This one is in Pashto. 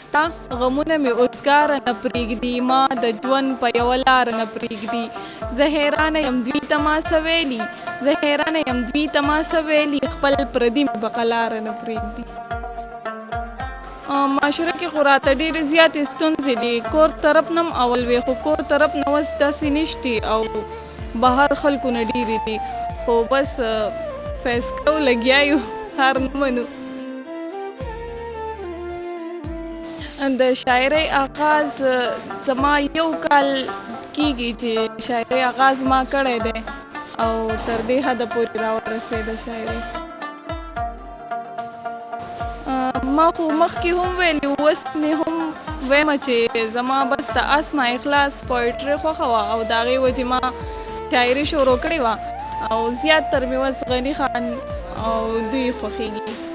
ستا غمونه مې اوزګاره نه پرېږدي، ما د ژوند په یوه لاره نه پرېږدي. زه حیرانه یم دوی ته ما څه ویلي، زه حیرانه یم دوی ته ما څه ویلي، خپل پردي مې په قلاره نه پرېږدي. معاشره کې خو راته ډېرې زیاتې ستونزې دي. کور طرف نه هم اول وې، خو کور طرف نه اوس داسې نشتي او بهر خلکو نه ډېرې دي. خو بس فیض کوو، لګیا یو، هار نه منو. د شاعرۍ آغاز زما یو کال کېږي چې شاعرۍ آغاز ما کړی دی او تر دې حده پورې راورسېده شاعرۍ. ما خو مخکې هم ویلي، اوس مې هم وایم چې زما بس د اسما اخلاص پویټري خوښه وه او د هغې وجې ما شاعري شروع کړې وه او زیات تر مې اوس غني خان او دوی خوښېږي.